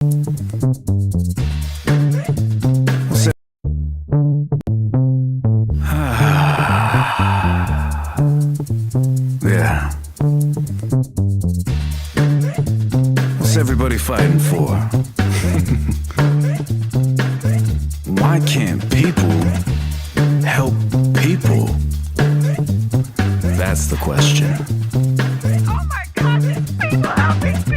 Yeah. What's everybody fighting for? Why can't people help people? That's the question. Oh my God, it's people helping people!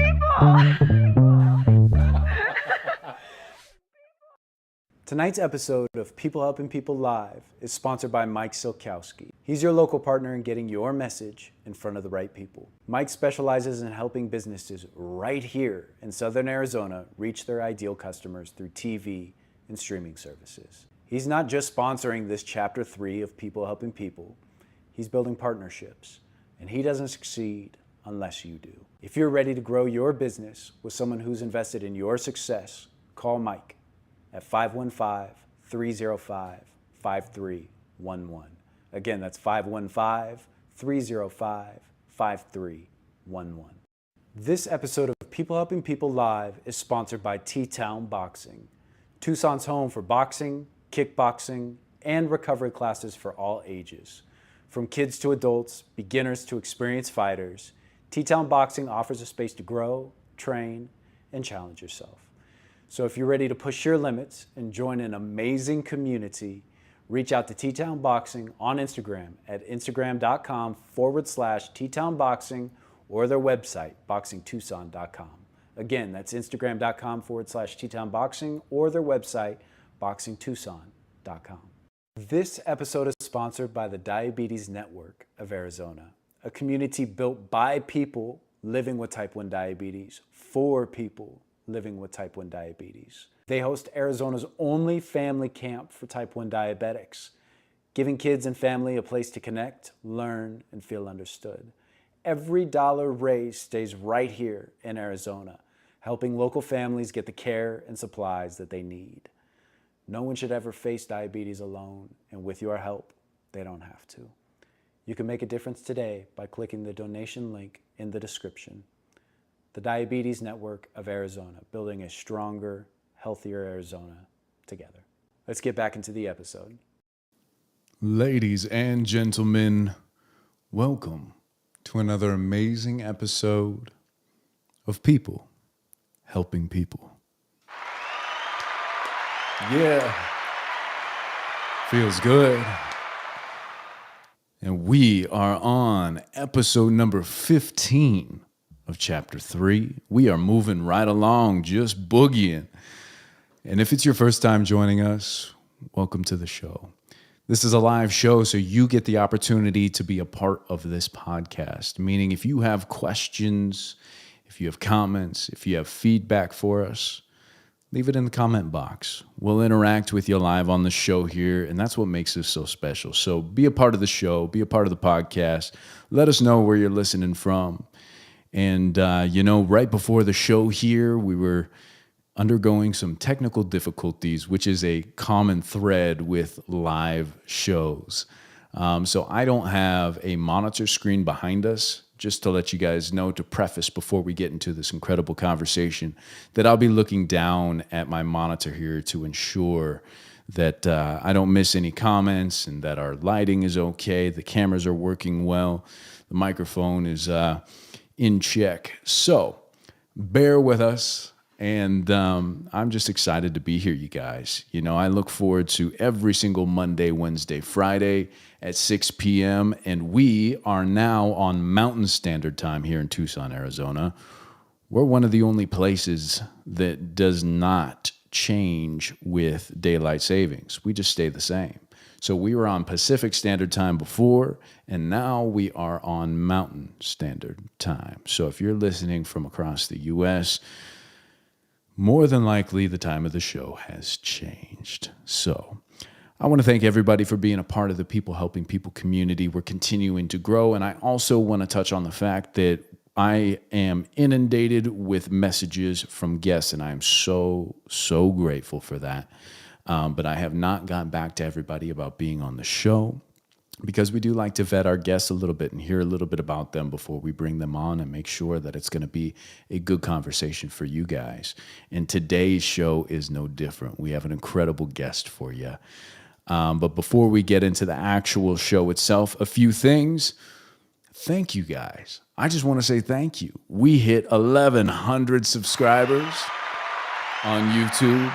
Tonight's episode of People Helping People Live is sponsored by Mike Silkowski. He's your local partner in getting your message in front of the right people. Mike specializes in helping businesses right here in Southern Arizona reach their ideal customers through TV and streaming services. He's not just sponsoring this Chapter 3 of People Helping People, he's building partnerships, and he doesn't succeed unless you do. If you're ready to grow your business with someone who's invested in your success, call Mike at 515-305-5311. Again, that's 515-305-5311. This episode of People Helping People Live is sponsored by T-Town Boxing, Tucson's home for boxing, kickboxing, and recovery classes for all ages. From kids to adults, beginners to experienced fighters, T-Town Boxing offers a space to grow, train, and challenge yourself. So if you're ready to push your limits and join an amazing community, reach out to T-Town Boxing on Instagram at instagram.com/T-Town-Boxing or their website, boxingtucson.com. Again, that's instagram.com/T-Town-Boxing or their website, boxingtucson.com. This episode is sponsored by the Diabetes Network of Arizona, a community built by people living with type 1 diabetes for people living with type 1 diabetes. They host Arizona's only family camp for type 1 diabetics, giving kids and family a place to connect, learn, and feel understood. Every dollar raised stays right here in Arizona, helping local families get the care and supplies that they need. No one should ever face diabetes alone, and with your help, they don't have to. You can make a difference today by clicking the donation link in the description. The Diabetes Network of Arizona, building a stronger, healthier Arizona together. Let's get back into the episode. Ladies and gentlemen, welcome to another amazing episode of People Helping People. Yeah, feels good. And we are on episode number 15 of Chapter 3. We are moving right along, just boogieing. And if it's your first time joining us, welcome to the show. This is a live show, so you get the opportunity to be a part of this podcast, meaning if you have questions, if you have comments, if you have feedback for us, leave it in the comment box. We'll interact with you live on the show here, and that's what makes this so special. So be a part of the show, be a part of the podcast. Let us know where you're listening from. And, right before the show here, we were undergoing some technical difficulties, which is a common thread with live shows. So I don't have a monitor screen behind us, just to let you guys know, to preface before we get into this incredible conversation, that I'll be looking down at my monitor here to ensure that I don't miss any comments and that our lighting is okay, the cameras are working well, the microphone is in check. So bear with us, and I'm just excited to be here, you guys. I look forward to every single Monday, Wednesday, Friday at 6 p.m., and we are now on Mountain Standard Time here in Tucson, Arizona. We're one of the only places that does not change with daylight savings. We just stay the same. So we were on Pacific Standard Time before, and now we are on Mountain Standard Time. So if you're listening from across the U.S., more than likely the time of the show has changed. So I want to thank everybody for being a part of the People Helping People community. We're continuing to grow, and I also want to touch on the fact that I am inundated with messages from guests, and I am so grateful for that. But I have not gotten back to everybody about being on the show. because we do like to vet our guests a little bit and hear a little bit about them before we bring them on and make sure that it's going to be a good conversation for you guys. And today's show is no different. We have an incredible guest for you. But before we get into the actual show itself, a few things. Thank you guys. I just want to say thank you. We hit 1,100 subscribers on YouTube.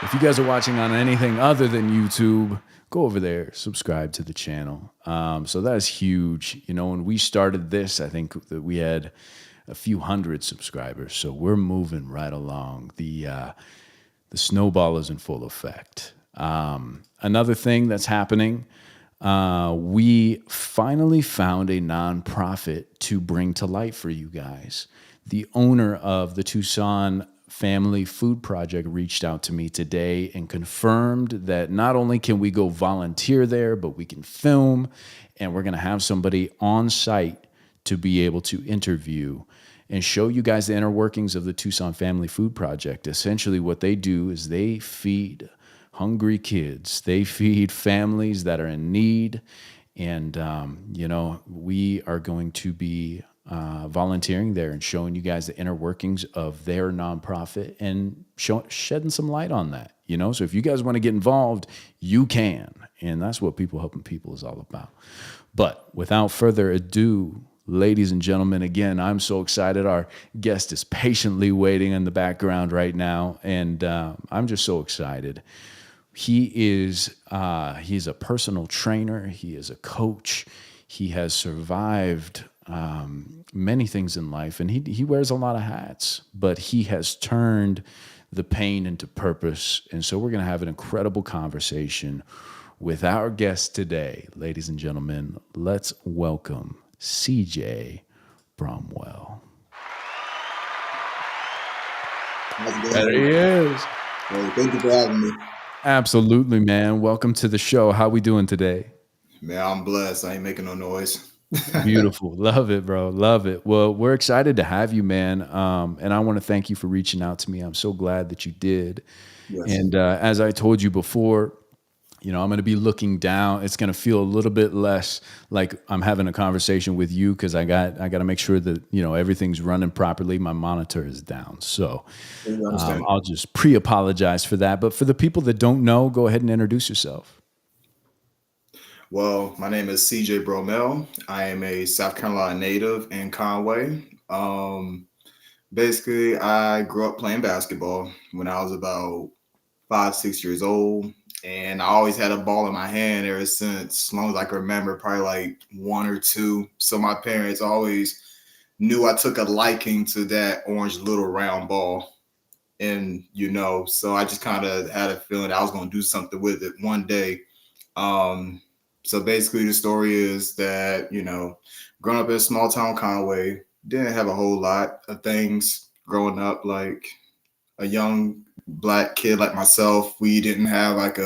If you guys are watching on anything other than YouTube, go over there, subscribe to the channel. So that's huge. You know, when we started this, I think that we had a few hundred subscribers. So we're moving right along. The snowball is in full effect. Another thing that's happening, we finally found a nonprofit to bring to light for you guys. The owner of the Tucson Family Food Project reached out to me today and confirmed that not only can we go volunteer there, but we can film, and we're going to have somebody on site to be able to interview and show you guys the inner workings of the Tucson Family Food Project. Essentially, what they do is they feed hungry kids. They feed families that are in need. And, you know, we are going to be volunteering there and showing you guys the inner workings of their nonprofit and shedding some light on that, you know? So if you guys want to get involved, you can. And that's what People Helping People is all about. But without further ado, ladies and gentlemen, again, I'm so excited. Our guest is patiently waiting in the background right now. And I'm just so excited. He's a personal trainer. He is a coach. He has survived many things in life, and he wears a lot of hats, but he has turned the pain into purpose. And so we're going to have an incredible conversation with our guest today. Ladies and gentlemen, let's welcome CeJay Bromell. There he is. Well, thank you for having me. Absolutely, man. Welcome to the show. How we doing today? Man, I'm blessed. I ain't making no noise. Beautiful. Love it, bro. Love it. Well, we're excited to have you, man. And I want to thank you for reaching out to me. I'm so glad that you did. Yes. And as I told you before, you know, I'm going to be looking down. It's going to feel a little bit less like I'm having a conversation with you because I got to make sure that, you know, everything's running properly. My monitor is down. So I'll just pre-apologize for that. But for the people that don't know, go ahead and introduce yourself. Well, my name is CeJay Bromell. I am a South Carolina native in Conway. Basically, I grew up playing basketball when I was about 5-6 years old. And I always had a ball in my hand ever since, as long as I can remember, probably like 1 or 2. So my parents always knew I took a liking to that orange little round ball. And, you know, so I just kind of had a feeling I was going to do something with it one day. So basically the story is that, you know, growing up in a small town Conway, didn't have a whole lot of things growing up. Like a young Black kid like myself, we didn't have like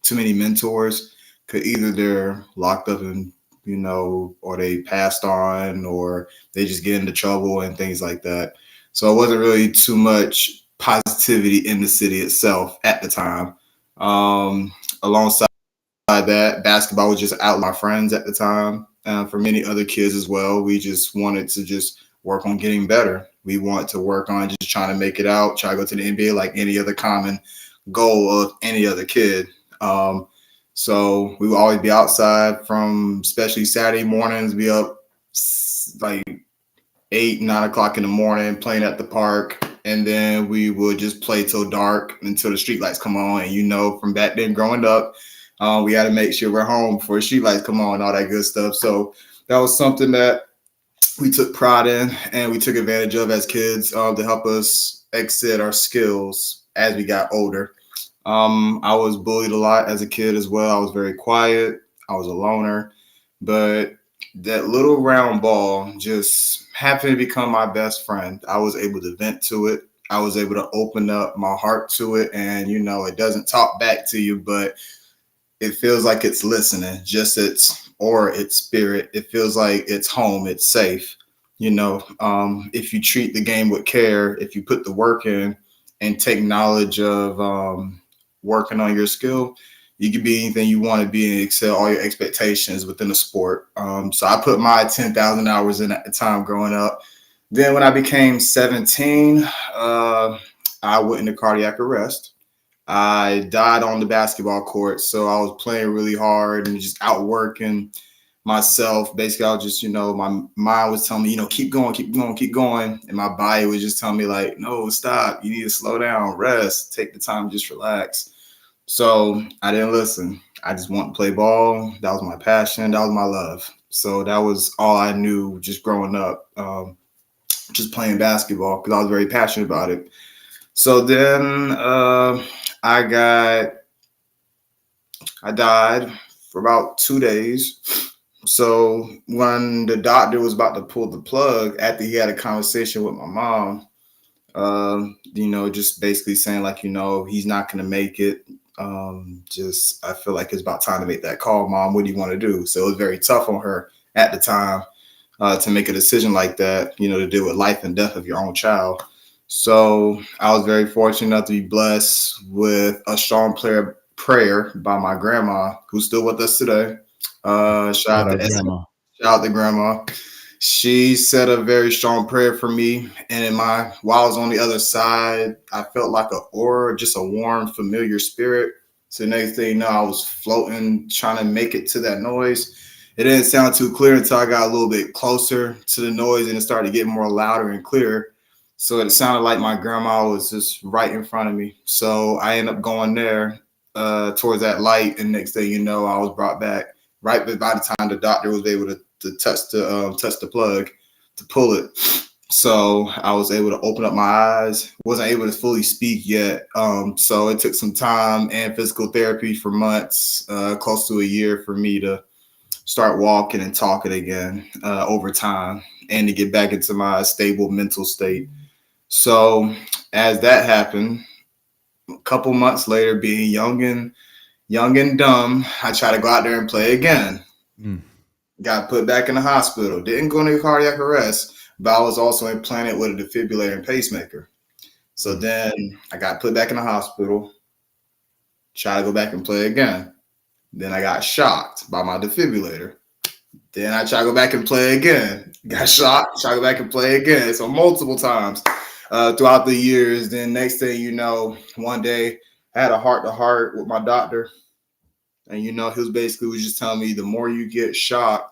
too many mentors. Could either they're locked up and, you know, or they passed on, or they just get into trouble and things like that. So it wasn't really too much positivity in the city itself at the time. Alongside that, basketball was just out with my friends at the time. For many other kids as well, we just wanted to just work on getting better. We want to work on just trying to make it out, try to go to the NBA like any other common goal of any other kid. So we would always be outside from, especially Saturday mornings, be up like 8-9 o'clock in the morning playing at the park. And then we would just play till dark until the streetlights come on. And, you know, from back then growing up, we had to make sure we're home before the streetlights come on and all that good stuff. So that was something that we took pride in and we took advantage of as kids to help us exit our skills as we got older. I was bullied a lot as a kid as well. I was very quiet. I was a loner. But that little round ball just happened to become my best friend. I was able to vent to it. I was able to open up my heart to it. And, you know, it doesn't talk back to you, but it feels like it's listening, just its aura, its spirit. It feels like it's home, it's safe. You know, if you treat the game with care, if you put the work in and take knowledge of working on your skill, You can be anything you want to be and excel all your expectations within the sport. So I put my 10,000 hours in at the time growing up. Then when I became 17, I went into cardiac arrest. I died on the basketball court. So I was playing really hard and just outworking myself. Basically, I was just, my mind was telling me, keep going, keep going, keep going. And my body was just telling me like, no, stop. You need to slow down, rest, take the time, just relax. So I didn't listen. I just wanted to play ball. That was my passion. That was my love. So that was all I knew just growing up, just playing basketball because I was very passionate about it. So then I died for about 2 days. So when the doctor was about to pull the plug, after he had a conversation with my mom, just basically saying like, he's not going to make it. I feel like it's about time to make that call, Mom. What do you want to do? So it was very tough on her at the time to make a decision like that, to deal with life and death of your own child. So I was very fortunate enough to be blessed with a strong prayer by my grandma, who's still with us today. Shout out to grandma. She said a very strong prayer for me. And while I was on the other side, I felt like an aura, just a warm, familiar spirit. So the next thing you know, I was floating, trying to make it to that noise. It didn't sound too clear until I got a little bit closer to the noise and it started getting more louder and clearer. So it sounded like my grandma was just right in front of me. So I ended up going there towards that light. And next thing you know, I was brought back right by the time the doctor was able to touch the plug to pull it. So I was able to open up my eyes. Wasn't able to fully speak yet. So it took some time and physical therapy for months, close to a year for me to start walking and talking again over time and to get back into my stable mental state. So as that happened, a couple months later, being young and dumb, I tried to go out there and play again. Got put back in the hospital. Didn't go into cardiac arrest, but I was also implanted with a defibrillator and pacemaker. So then I got put back in the hospital, tried to go back and play again. Then I got shocked by my defibrillator. Then I tried to go back and play again. Got shocked, tried to go back and play again. So multiple times throughout the years. Then next thing you know, one day I had a heart-to-heart with my doctor. And, he was just telling me the more you get shocked,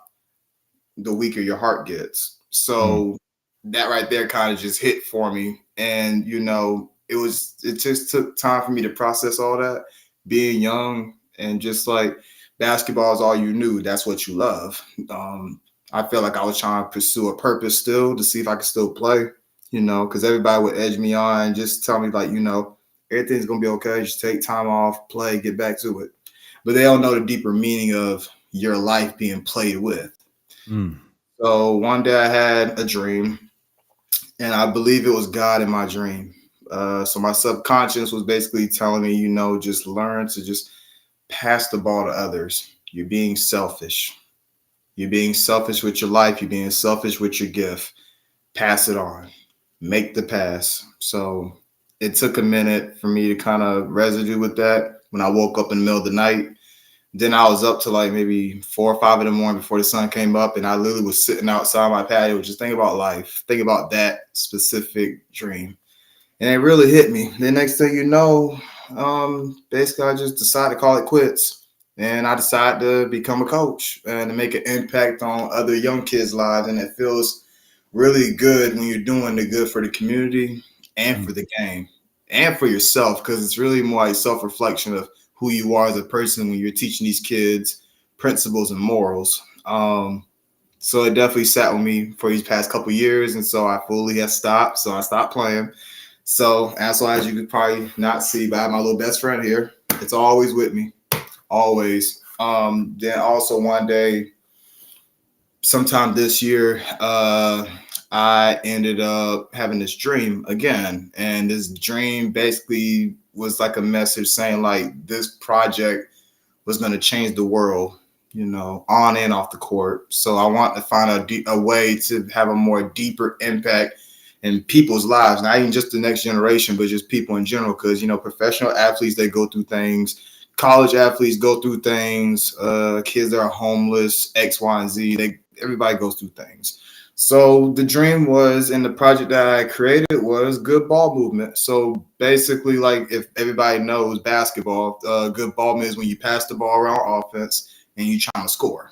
the weaker your heart gets. So that right there kind of just hit for me. And, it just took time for me to process all that. Being young and just like basketball is all you knew. That's what you love. I felt like I was trying to pursue a purpose still to see if I could still play, because everybody would edge me on and just tell me like, everything's going to be okay. Just take time off, play, get back to it. But they don't know the deeper meaning of your life being played with. So one day I had a dream, and I believe it was God in my dream. So my subconscious was basically telling me, just learn to just pass the ball to others. You're being selfish. You're being selfish with your life. You're being selfish with your gift. Pass it on. Make the pass. So it took a minute for me to kind of residue with that. When I woke up in the middle of the night, then I was up to like maybe 4 or 5 in the morning before the sun came up. And I literally was sitting outside my patio, just thinking about life, thinking about that specific dream. And it really hit me. The next thing you know, basically I just decided to call it quits. And I decided to become a coach and to make an impact on other young kids' lives. And it feels really good when you're doing the good for the community and for the game and for yourself, because it's really more like self-reflection of who you are as a person when you're teaching these kids principles and morals. So it definitely sat with me for these past couple of years. And so I fully have stopped. So I stopped playing. So as you could probably not see, but I have my little best friend here. It's always with me. Always. Then also one day, sometime this year, I ended up having this dream again. And this dream basically was like a message saying like this project was going to change the world, on and off the court. So I want to find a way to have a more deeper impact in people's lives, not even just the next generation, but just people in general. Because, professional athletes, they go through things, college athletes go through things. Kids that are homeless, X, Y, and Z. Everybody goes through things. So the dream was, and the project that I created was good ball movement. So basically, like if everybody knows basketball, good ball movement is when you pass the ball around offense and you trying to score.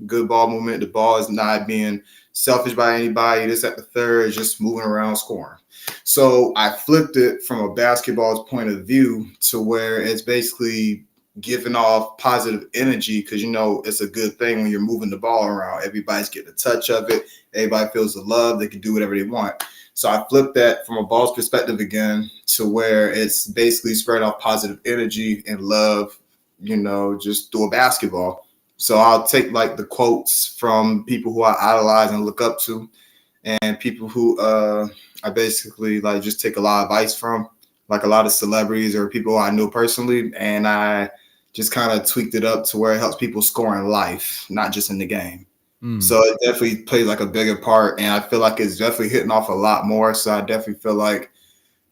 Good ball movement. The ball is not being selfish by anybody. This at the third is just moving around scoring. So I flipped it from a basketball's point of view to where it's basically giving off positive energy because, it's a good thing when you're moving the ball around. Everybody's getting a touch of it. Everybody feels the love. They can do whatever they want. So I flipped that from a ball's perspective again to where it's basically spreading off positive energy and love, just through a basketball. So I'll take like the quotes from people who I idolize and look up to and people who I basically like just take a lot of advice from, like a lot of celebrities or people I know personally. And I just kind of tweaked it up to where it helps people score in life, not just in the game. So it definitely plays like a bigger part. And I feel like it's definitely hitting off a lot more. So I definitely feel like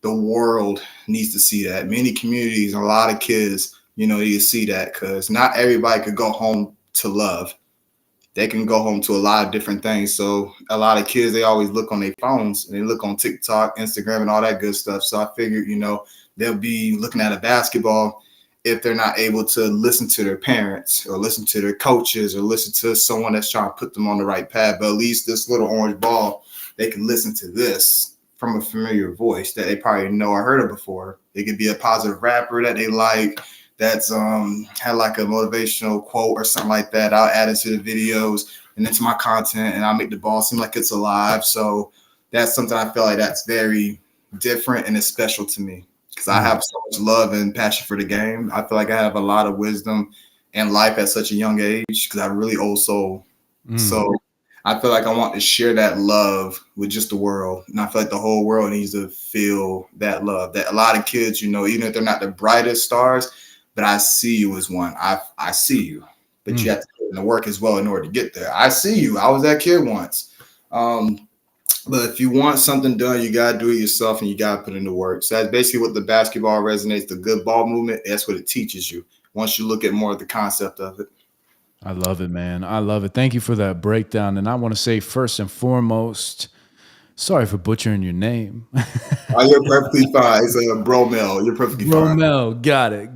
the world needs to see that. Many communities and a lot of kids, need to see that because not everybody could go home to love. They can go home to a lot of different things. So a lot of kids, they always look on their phones and they look on TikTok, Instagram, and all that good stuff. So I figured, they'll be looking at a basketball if they're not able to listen to their parents or listen to their coaches or listen to someone that's trying to put them on the right path. But at least this little orange ball, they can listen to this from a familiar voice that they probably know or heard of before. It could be a positive rapper that they like, that's had like a motivational quote or something like that. I'll add it to the videos and into my content, and I'll make the ball seem like it's alive. So that's something I feel like that's very different and it's special to me because I have so much love and passion for the game. I feel like I have a lot of wisdom and life at such a young age because I'm a really old soul. So I feel like I want to share that love with just the world. And I feel like the whole world needs to feel that love. That a lot of kids, even if they're not the brightest stars, but I see you as one. I see you, but you have to put in the work as well in order to get there. I see you. I was that kid once. But if you want something done, you got to do it yourself and you got to put in the work. So that's basically what the basketball resonates, the good ball movement. That's what it teaches you once you look at more of the concept of it. I love it, man. I love it. Thank you for that breakdown. And I want to say first and foremost, sorry for butchering your name. Oh, you're perfectly fine. It's Bromell. You're perfectly fine. Bromell. Got it.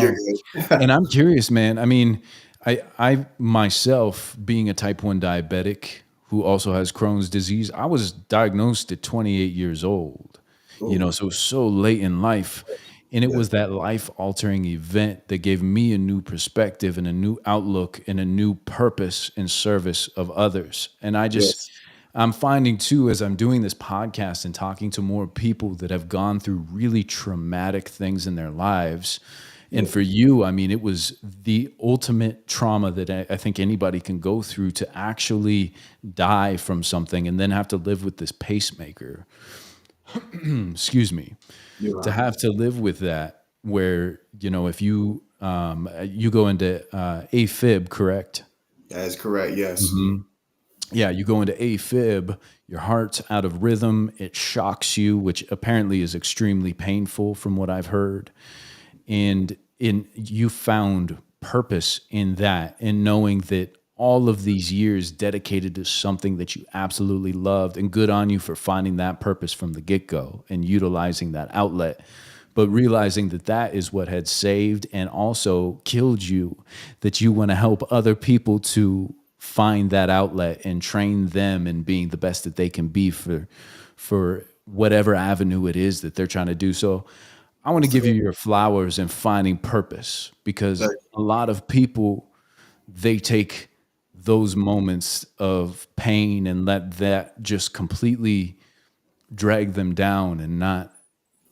You're good. And I'm curious, man. I mean, I myself, being a type 1 diabetic who also has Crohn's disease, I was diagnosed at 28 years old, so it was so late in life. And it was that life-altering event that gave me a new perspective and a new outlook and a new purpose in service of others. And I'm finding too, as I'm doing this podcast and talking to more people that have gone through really traumatic things in their lives. And for you, I mean, it was the ultimate trauma that I think anybody can go through to actually die from something and then have to live with this pacemaker. Excuse me. To have to live with that where, if you go into AFib, correct? That is correct, yes. Yeah, you go into AFib, your heart's out of rhythm, it shocks you, which apparently is extremely painful from what I've heard. And you found purpose in that, in knowing that all of these years dedicated to something that you absolutely loved, and good on you for finding that purpose from the get-go and utilizing that outlet, but realizing that that is what had saved and also killed you, that you want to help other people to find that outlet and train them in being the best that they can be for whatever avenue it is that they're trying to do. So I want to give you your flowers in finding purpose, because a lot of people, they take those moments of pain and let that just completely drag them down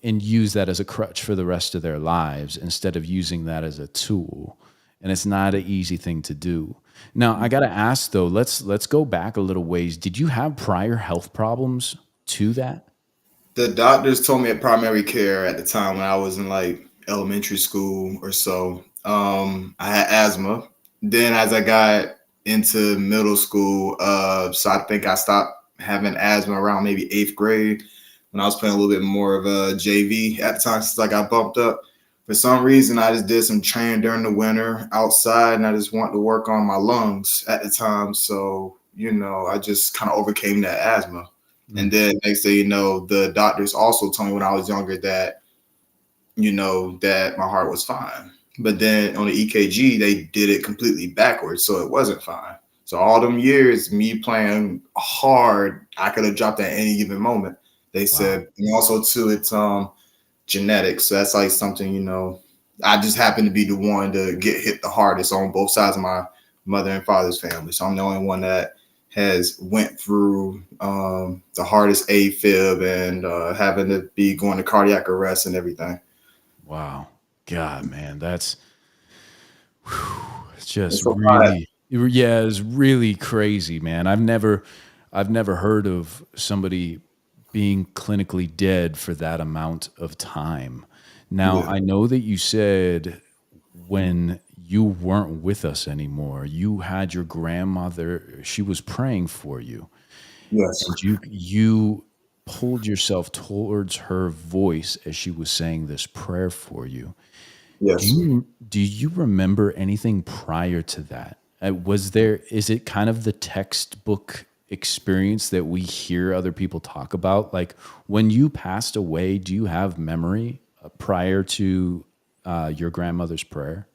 and use that as a crutch for the rest of their lives instead of using that as a tool. And it's not an easy thing to do. Now, I got to ask though, let's go back a little ways. Did you have prior health problems to that? The doctors told me at primary care at the time when I was in like elementary school or so, I had asthma. Then as I got into middle school, so I think I stopped having asthma around maybe 8th grade when I was playing a little bit more of a JV at the time since I got bumped up. For some reason, I just did some training during the winter outside, and I just wanted to work on my lungs at the time. So, I just kind of overcame that asthma. And then next thing you know, the doctors also told me when I was younger that, that my heart was fine. But then on the EKG, they did it completely backwards, so it wasn't fine. So all them years, me playing hard, I could have dropped at any given moment. They said, and also too, it's genetics. So that's like something, I just happen to be the one to get hit the hardest on both sides of my mother and father's family. So I'm the only one that has went through the hardest AFib and having to be going to cardiac arrest and everything. Wow. God, man, that's it's just It's a lot. really, yeah, it's really crazy, man. I've never heard of somebody being clinically dead for that amount of time. Now, Yeah. I know that you said when you weren't with us anymore, you had your grandmother, she was praying for you, Yes. and you pulled yourself towards her voice as she was saying this prayer for you. Yes. Do you remember anything prior to that? Is it kind of the textbook experience that we hear other people talk about? Like when you passed away, do you have memory prior to your grandmother's prayer?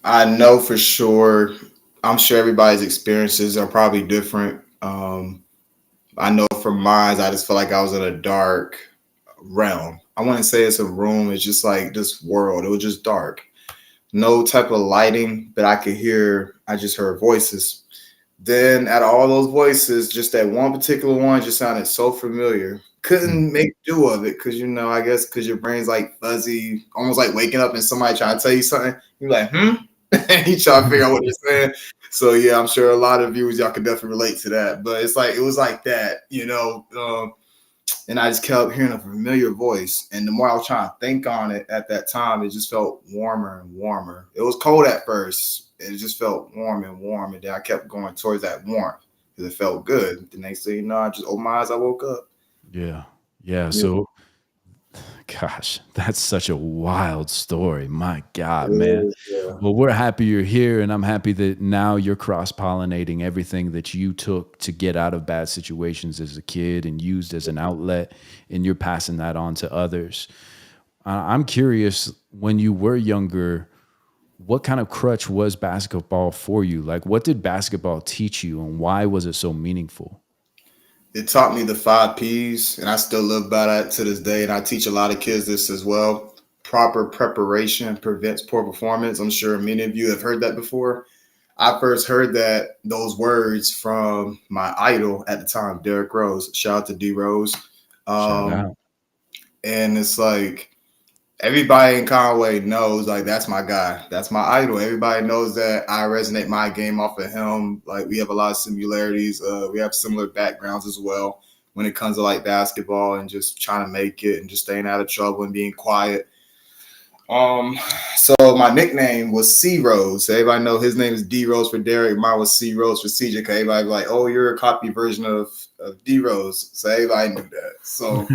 I know for sure. I'm sure everybody's experiences are probably different. I know from mine, I just felt like I was in a dark realm. I wouldn't say it's a room. It's just like this world. It was just dark. No type of lighting, but I just heard voices. Then out of all those voices, just that one particular one just sounded so familiar. Couldn't make do of it because, I guess because your brain's like fuzzy, almost like waking up and somebody trying to tell you something. You're like, and you try to figure out what they're saying. So yeah, I'm sure a lot of viewers, y'all could definitely relate to that. But it's like, it was like that, and I just kept hearing a familiar voice. And the more I was trying to think on it at that time, it just felt warmer and warmer. It was cold at first. It just felt warm and warm. And then I kept going towards that warmth because it felt good. The next thing you know, I just opened my eyes, I woke up. Yeah. Yeah. So, gosh, that's such a wild story. My God, man. Yeah. Well, we're happy you're here, and I'm happy that now you're cross-pollinating everything that you took to get out of bad situations as a kid and used as an outlet, and you're passing that on to others. I'm curious, when you were younger, what kind of crutch was basketball for you? Like, what did basketball teach you, and why was it so meaningful? It taught me the 5 Ps, and I still live by that to this day. And I teach a lot of kids this as well. Proper preparation prevents poor performance. I'm sure many of you have heard that before. I first heard those words from my idol at the time, Derrick Rose. Shout out to D Rose. Shout out. And it's like everybody in Conway knows, like, that's my guy. That's my idol. Everybody knows that I resonate my game off of him. Like, we have a lot of similarities. We have similar backgrounds as well when it comes to like basketball and just trying to make it and just staying out of trouble and being quiet. So my nickname was C Rose. So everybody know his name is D Rose for Derrick. Mine was C Rose for CeJay. Cause everybody be like, oh, you're a copy version of D Rose. So everybody knew that. So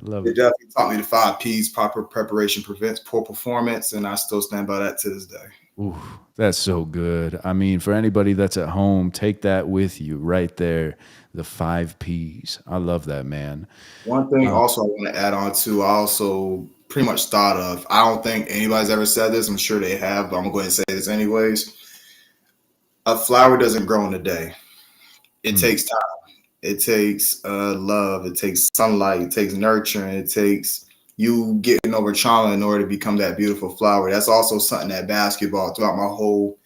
Love it it. definitely taught me the 5 Ps. Proper preparation prevents poor performance, and I still stand by that to this day. Ooh, that's so good. I mean, for anybody that's at home, take that with you right there. The 5 Ps. I love that, man. One thing also I want to add on to, I also pretty much thought of, I don't think anybody's ever said this. I'm sure they have, but I'm going to say this anyways. A flower doesn't grow in a day. It takes time. It takes love. It takes sunlight. It takes nurturing. It takes you getting over trauma in order to become that beautiful flower. That's also something that basketball, throughout my whole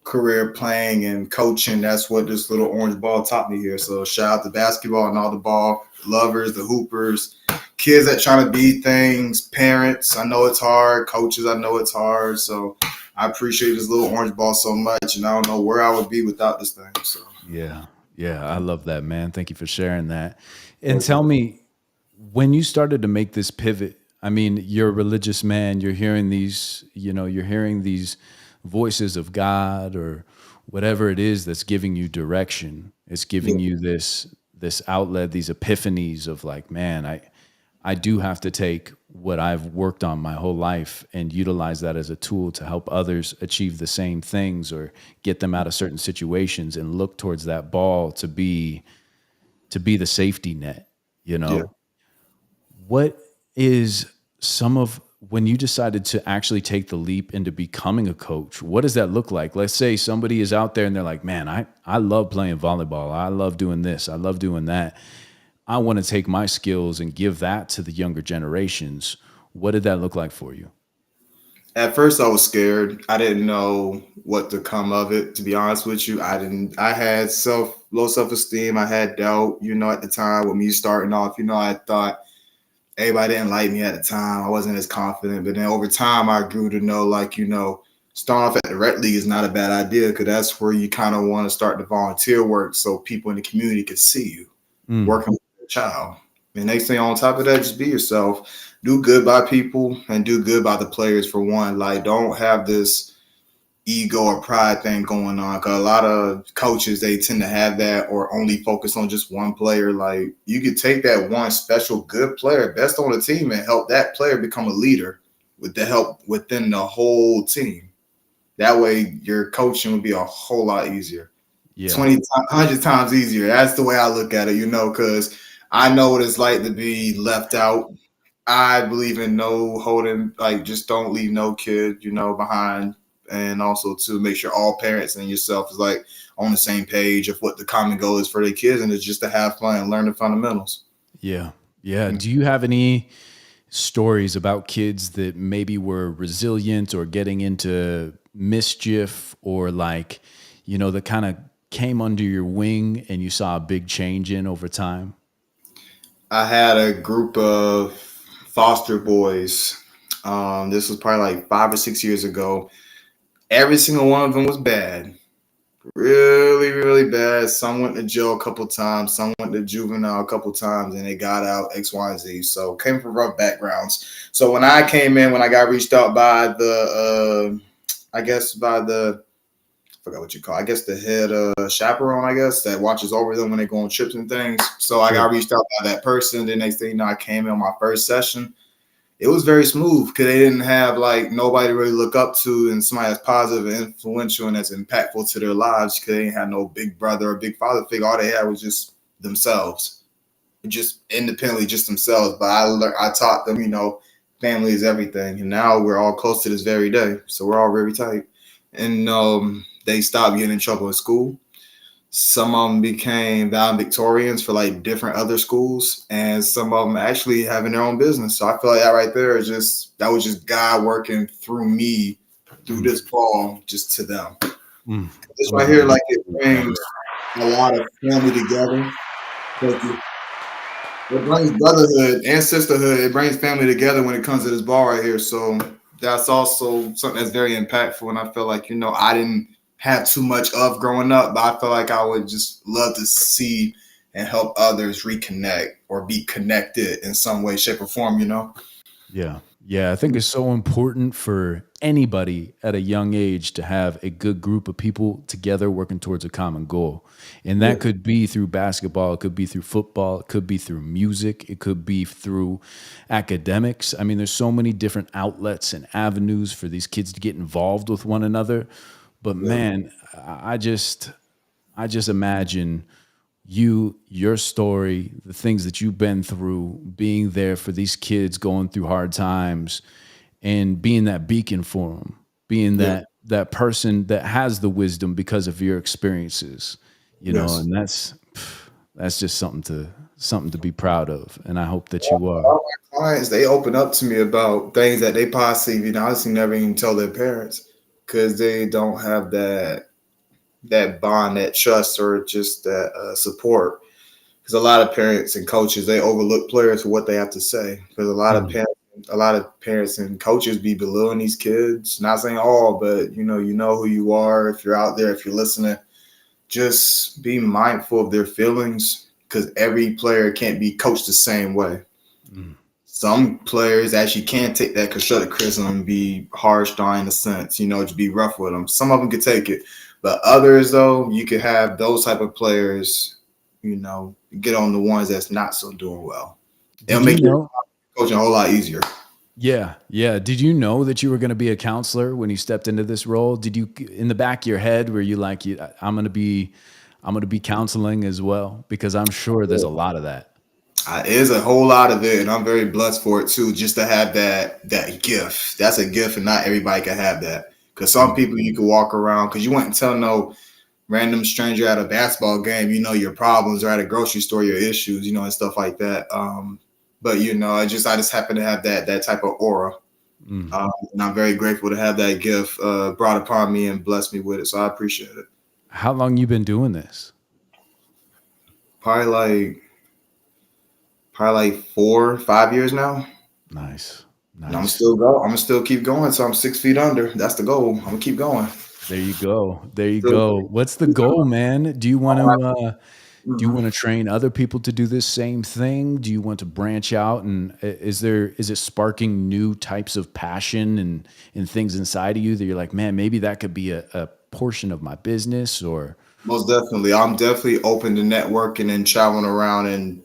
career playing and coaching, that's what this little orange ball taught me here. So shout out to basketball and all the ball lovers, the hoopers, kids that trying to be things, parents. I know it's hard. Coaches, I know it's hard. So I appreciate this little orange ball so much, and I don't know where I would be without this thing. So Yeah. Yeah. I love that, man. Thank you for sharing that. And tell me, when you started to make this pivot, I mean, you're a religious man, you're hearing these, you're hearing these voices of God or whatever it is that's giving you direction. It's giving you this outlet, these epiphanies of like, man, I do have to take what I've worked on my whole life and utilize that as a tool to help others achieve the same things or get them out of certain situations and look towards that ball to be the safety net, you Yeah. know? What is some of when you decided to actually take the leap into becoming a coach, what does that look like? Let's say somebody is out there and they're like, man, I love playing volleyball. I love doing this. I love doing that. I want to take my skills and give that to the younger generations. What did that look like for you? At first, I was scared. I didn't know what to come of it. To be honest with you, I had low self esteem. I had doubt. At the time with me starting off, I thought everybody didn't like me at the time. I wasn't as confident. But then over time, I grew to know, starting off at the rec league is not a bad idea because that's where you kind of want to start the volunteer work so people in the community can see you working with their child. And next thing on top of that, just be yourself. Do good by people and do good by the players for one. Like, don't have this ego or pride thing going on because a lot of coaches, they tend to have that or only focus on just one player. Like, you could take that one special good player, best on the team, and help that player become a leader with the help within the whole team. That way your coaching would be a whole lot easier. Yeah. 100 times easier. That's the way I look at it, because I know what it's like to be left out. I believe in no holding, just don't leave no kid, behind. And also to make sure all parents and yourself is on the same page of what the common goal is for their kids, and it's just to have fun and learn the fundamentals. Yeah. Yeah. Do you have any stories about kids that maybe were resilient or getting into mischief or that kind of came under your wing and you saw a big change in over time? I had a group of foster boys. This was probably 5 or 6 years ago. Every single one of them was bad. Really, really bad. Some went to jail a couple times. Some went to juvenile a couple times, and they got out X, Y, and Z. So came from rough backgrounds. So when I came in, when I got reached out by the, I forgot what you call it. I guess the head chaperone, I guess, that watches over them when they go on trips and things. So I got reached out by that person. The next thing you know, I came in on my first session. It was very smooth because they didn't have nobody to really look up to and somebody that's positive and influential and that's impactful to their lives because they didn't have no big brother or big father figure. All they had was just themselves, just independently, just themselves. But I taught them, family is everything. And now we're all close to this very day. So we're all very tight. And they stopped getting in trouble in school. Some of them became valedictorians for different other schools, and some of them actually having their own business. So I feel like that right there that was just God working through me through this ball just to them. This right here, it brings a lot of family together. Thank you. It brings brotherhood and sisterhood. It brings family together when it comes to this ball right here. So that's also something that's very impactful. And I feel like, I didn't have too much of growing up, but I feel like I would just love to see and help others reconnect or be connected in some way, shape, or form, Yeah. Yeah. I think it's so important for anybody at a young age to have a good group of people together working towards a common goal. And that could be through basketball. It could be through football. It could be through music. It could be through academics. I mean, there's so many different outlets and avenues for these kids to get involved with one another. But man, I just imagine your story, the things that you've been through, being there for these kids going through hard times and being that beacon for them, being that person that has the wisdom because of your experiences, and that's just something to be proud of. And I hope that you are. All my clients, they open up to me about things that they possibly, honestly never even tell their parents because they don't have that bond, that trust, or just that support. Because a lot of parents and coaches, they overlook players for what they have to say. Because a lot of parents and coaches be belittling these kids. Not saying all, but you know who you are. If you're out there, if you're listening, just be mindful of their feelings. Because every player can't be coached the same way. Some players actually can take that constructive criticism and be harsh on in a sense, to be rough with them. Some of them could take it. But others, though, you could have those type of players, get on the ones that's not so doing well. They'll make you coaching a whole lot easier. Yeah. Yeah. Did you know that you were going to be a counselor when you stepped into this role? Did you, in the back of your head, were you like, I'm going to be counseling as well? Because I'm sure there's a lot of that. It is a whole lot of it, and I'm very blessed for it too. Just to have that gift, that's a gift, and not everybody can have that. Because some people you can walk around, because you wouldn't tell no random stranger at a basketball game, your problems, or at a grocery store, your issues, and stuff like that. But I just happen to have that type of aura, and I'm very grateful to have that gift brought upon me and blessed me with it. So I appreciate it. How long you been doing this? Probably like 4 or 5 years now. Nice. And I'm gonna still keep going. So I'm 6 feet under. That's the goal. I'm gonna keep going. There you go. What's the goal, man? Do you want to train other people to do this same thing? Do you want to branch out? And is it sparking new types of passion and things inside of you that you're like, man, maybe that could be a portion of my business? Or most definitely, I'm definitely open to networking and traveling around and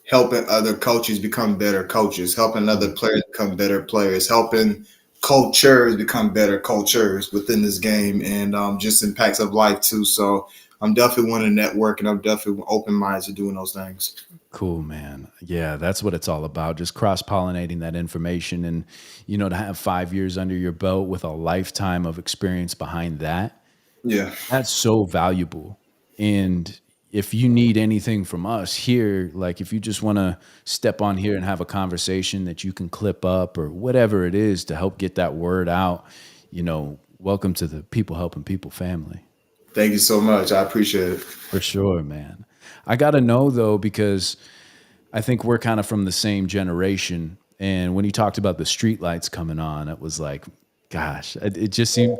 helping other coaches become better coaches, helping other players become better players, helping cultures become better cultures within this game, and just impacts of life too. So I'm definitely wanting to network, and I'm definitely open-minded to doing those things. Cool, man. Yeah, that's what it's all about. Just cross-pollinating that information, and to have 5 years under your belt with a lifetime of experience behind that. Yeah, that's so valuable. And if you need anything from us here, like if you just want to step on here and have a conversation that you can clip up or whatever it is to help get that word out, welcome to the People Helping People family. Thank you so much. I appreciate it. For sure, man. I got to know though, because I think we're kind of from the same generation. And when you talked about the street lights coming on, it was like, gosh, it just seemed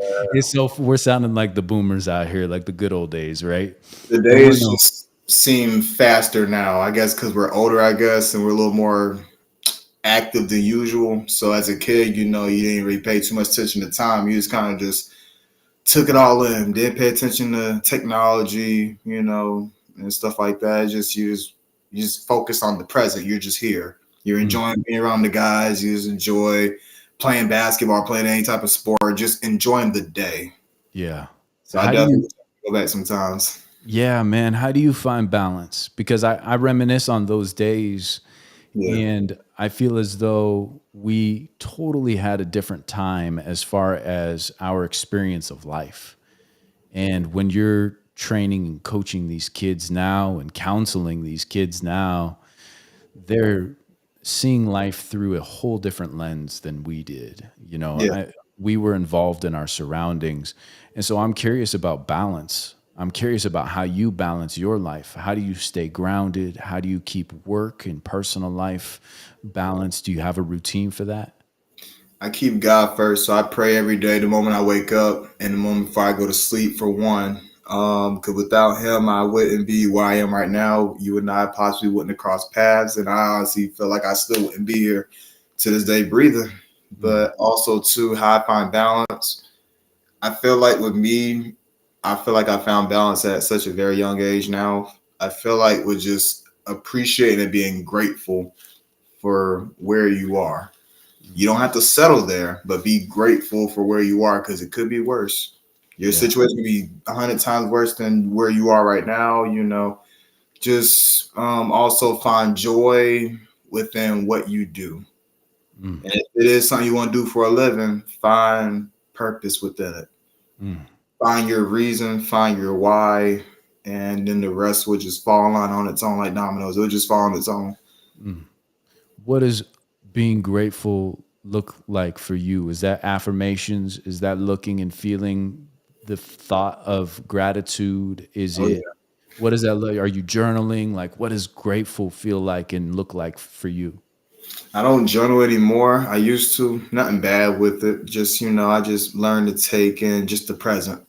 we're sounding like the boomers out here, like the good old days, right? The days just seem faster now, I guess, because we're older, and we're a little more active than usual. So as a kid, you didn't really pay too much attention to time. You just kind of just took it all in, didn't pay attention to technology, and stuff like that. You just focus on the present. You're just here. You're enjoying being around the guys. You just enjoy playing basketball, playing any type of sport, just enjoying the day. Yeah. So I definitely go back sometimes. Yeah, man. How do you find balance? Because I reminisce on those days, and I feel as though we totally had a different time as far as our experience of life. And when you're training and coaching these kids now and counseling these kids now, they're seeing life through a whole different lens than we did. We were involved in our surroundings. And so I'm curious about balance. I'm curious about how you balance your life. How do you stay grounded? How do you keep work and personal life balanced? Do you have a routine for that? I keep God first. So I pray every day, the moment I wake up and the moment before I go to sleep, for one. Because without him, I wouldn't be where I am right now. You and I possibly wouldn't have crossed paths. And I honestly feel like I still wouldn't be here to this day breathing. But also, too, how I find balance. I feel like with me, I found balance at such a very young age now. I feel like with just appreciating and being grateful for where you are. You don't have to settle there, but be grateful for where you are, because it could be worse. Your situation could be 100 times worse than where you are right now. Just also find joy within what you do. And if it is something you want to do for a living, find purpose within it. Find your reason, find your why, and then the rest will just fall on its own like dominoes. It'll just fall on its own. What does being grateful look like for you? Is that affirmations? Is that looking and feeling the thought of gratitude? Is it, what does that look? Are you journaling? Like, what does grateful feel like and look like for you? I don't journal anymore. I used to. Nothing bad with it. Just, I just learned to take in just the present.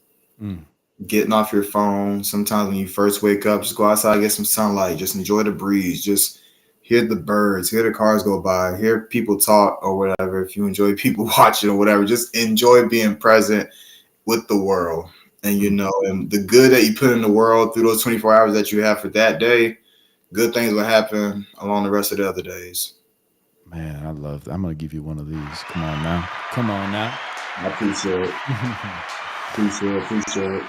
Getting off your phone. Sometimes when you first wake up, just go outside, get some sunlight. Just enjoy the breeze. Just hear the birds, hear the cars go by, hear people talk or whatever. If you enjoy people watching or whatever, just enjoy being present with the world. And, and the good that you put in the world through those 24 hours that you have for that day, good things will happen along the rest of the other days. Man, I love that. I'm going to give you one of these. Come on now. Come on now. I appreciate it. Appreciate it.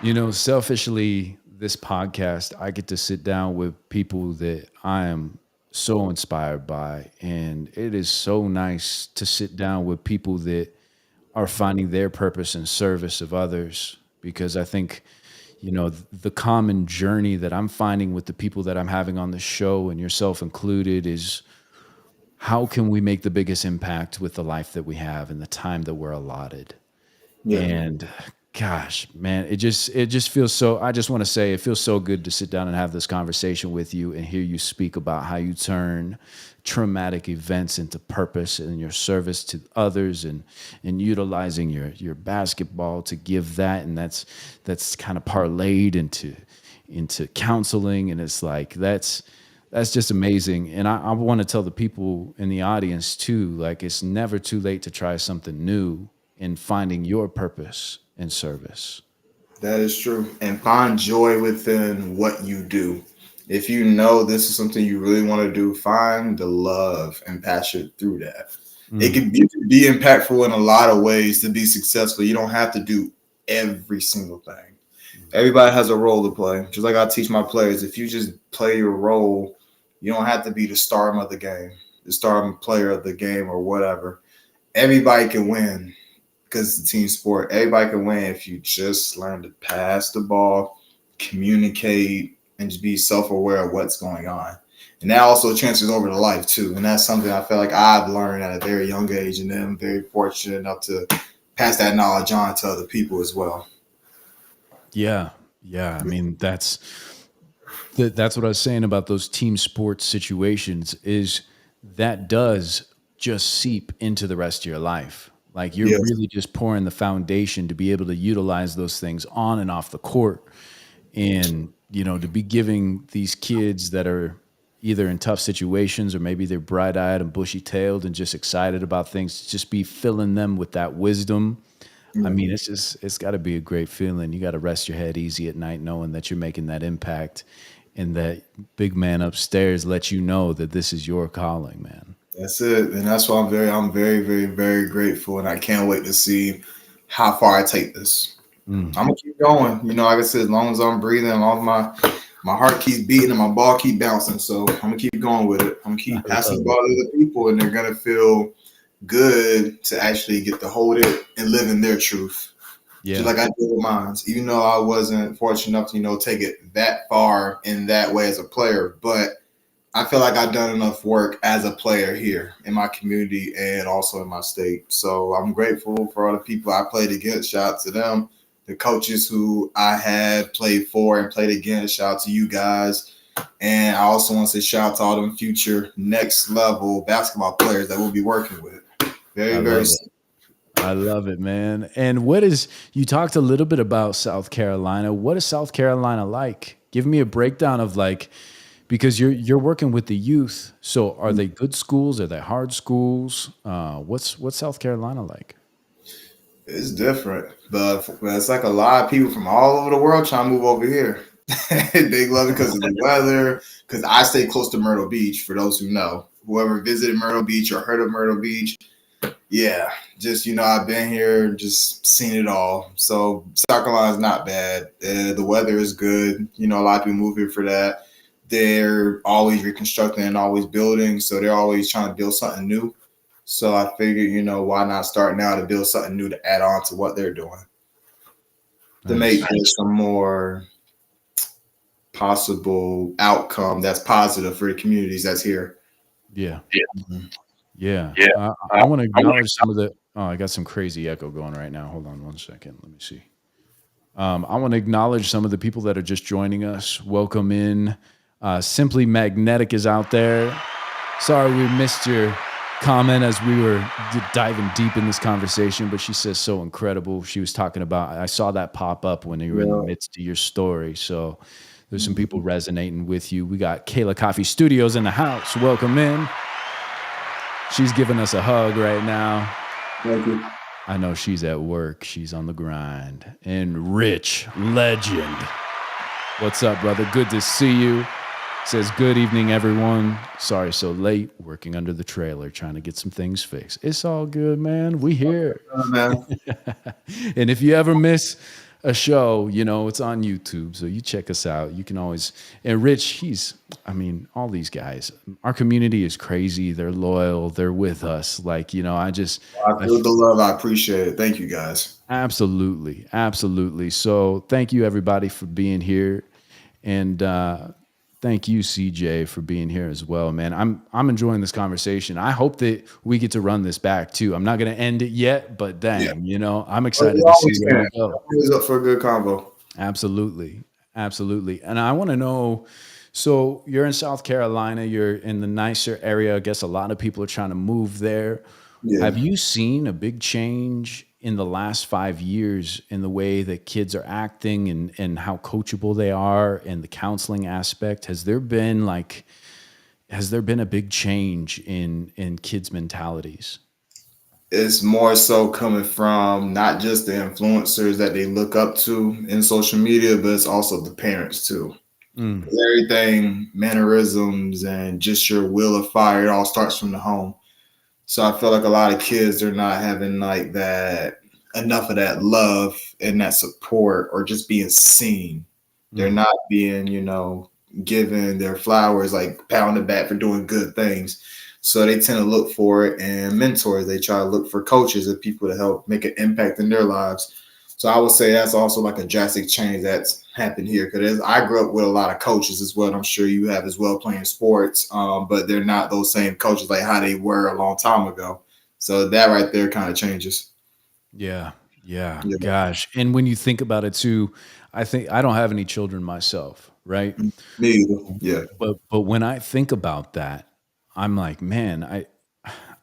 You know, selfishly, this podcast, I get to sit down with people that I am so inspired by. And it is so nice to sit down with people that are finding their purpose in service of others. Because I think, you know, the common journey that I'm finding with the people that I'm having on the show, and yourself included, is how can we make the biggest impact with the life that we have and the time that we're allotted? Yeah. And gosh, man, it just feels so, I just want to say it feels so good to sit down and have this conversation with you and hear you speak about how you turn traumatic events into purpose and your service to others, and utilizing your basketball to give that. And that's kind of parlayed into counseling. And it's like, that's just amazing. And I want to tell the people in the audience too, like, it's never too late to try something new in finding your purpose and service. That is true. And find joy within what you do. If you know this is something you really want to do, find the love and passion through that. You can be impactful in a lot of ways to be successful. You don't have to do every single thing. Everybody has a role to play. Just like I teach my players, if you just play your role, you don't have to be the star of the game, the star player of the game or whatever. Everybody can win because it's a team sport. Everybody can win if you just learn to pass the ball, communicate, and just be self-aware of what's going on. And that also transfers over to life too. And that's something I feel like I've learned at a very young age, and then I'm very fortunate enough to pass that knowledge on to other people as well. Yeah. I mean, that's what I was saying about those team sports situations, is that does just seep into the rest of your life. Like, you're really just pouring the foundation to be able to utilize those things on and off the court. And, you know, to be giving these kids that are either in tough situations or maybe they're bright-eyed and bushy-tailed and just excited about things, just be filling them with that wisdom. I mean, it's got to be a great feeling. You got to rest your head easy at night knowing that you're making that impact, and that big man upstairs lets you know that this is your calling, man. That's it. And that's why I'm very, very, very grateful. And I can't wait to see how far I take this. I'm going to keep going. You know, like I said, as long as I'm breathing, as long as my heart keeps beating and my ball keep bouncing. So I'm going to keep going with it. I'm going to keep passing the ball to other people, and they're going to feel good to actually get to hold it and live in their truth. Yeah. Just like I did with mine. Even though I wasn't fortunate enough to, you know, take it that far in that way as a player, but I feel like I've done enough work as a player here in my community and also in my state. So I'm grateful for all the people I played against. Shout out to them. The coaches who I had played for and played against. Shout out to you guys. And I also want to say shout out to all them future next level basketball players that we'll be working with. Very soon. I love it, man. And you talked a little bit about South Carolina. What is South Carolina like? Give me a breakdown of, like, because you're working with the youth. So are they good schools? Are they hard schools? What's South Carolina like? It's different, but it's like a lot of people from all over the world trying to move over here. They love it because of the weather, because I stay close to Myrtle Beach, for those who know. Whoever visited Myrtle Beach or heard of Myrtle Beach, yeah, just, you know, I've been here, just seen it all. So South Carolina is not bad. The weather is good. You know, a lot of people move here for that. They're always reconstructing and always building, so they're always trying to build something new. So I figured, you know, why not start now to build something new to add on to what they're doing, to make this a more possible outcome that's positive for the communities that's here. Yeah. I want to acknowledge some of the. Oh, I got some crazy echo going right now. Hold on one second. Let me see. I want to acknowledge some of the people that are just joining us. Welcome in. Simply Magnetic is out there. Sorry we missed your comment as we were diving deep in this conversation, but she says so incredible. She was talking about, I saw that pop up when you were in the midst of your story. So there's some people resonating with you. We got Kayla Coffee Studios in the house. Welcome in. She's giving us a hug right now. Thank you. I know she's at work. She's on the grind. And Rich, legend. What's up, brother? Good to see you. Says, good evening, everyone. Sorry so late, working under the trailer, trying to get some things fixed. It's all good, man. We here. Man. And if you ever miss a show, you know, it's on YouTube. So you check us out. You can always, and Rich, all these guys, our community is crazy. They're loyal. They're with us. Like, you know, I feel the love. I appreciate it. Thank you, guys. Absolutely. Absolutely. So thank you, everybody, for being here. And, thank you, CeJay, for being here as well, man. I'm enjoying this conversation. I hope that we get to run this back too. I'm not going to end it yet, but dang, you know, I'm excited to see where we go. Always up for a good combo. Absolutely, absolutely. And I want to know. So you're in South Carolina. You're in the nicer area. I guess a lot of people are trying to move there. Yeah. Have you seen a big change in the last 5 years in the way that kids are acting and how coachable they are and the counseling aspect? Has there been a big change in kids' mentalities? It's more so coming from not just the influencers that they look up to in social media, but it's also the parents too. Everything, mannerisms, and just your will of fire, it all starts from the home. So I feel like a lot of kids are not having like that enough of that love and that support or just being seen. They're not being, given their flowers, like pat on the back for doing good things. So they tend to look for it, and mentors. They try to look for coaches and people to help make an impact in their lives. So I would say that's also like a drastic change that's happened here. Because I grew up with a lot of coaches as well. I'm sure you have as well playing sports, but they're not those same coaches like how they were a long time ago. So that right there kind of changes. Yeah. Gosh. And when you think about it too, I think I don't have any children myself, right? Me either. Yeah. But when I think about that, I'm like, man,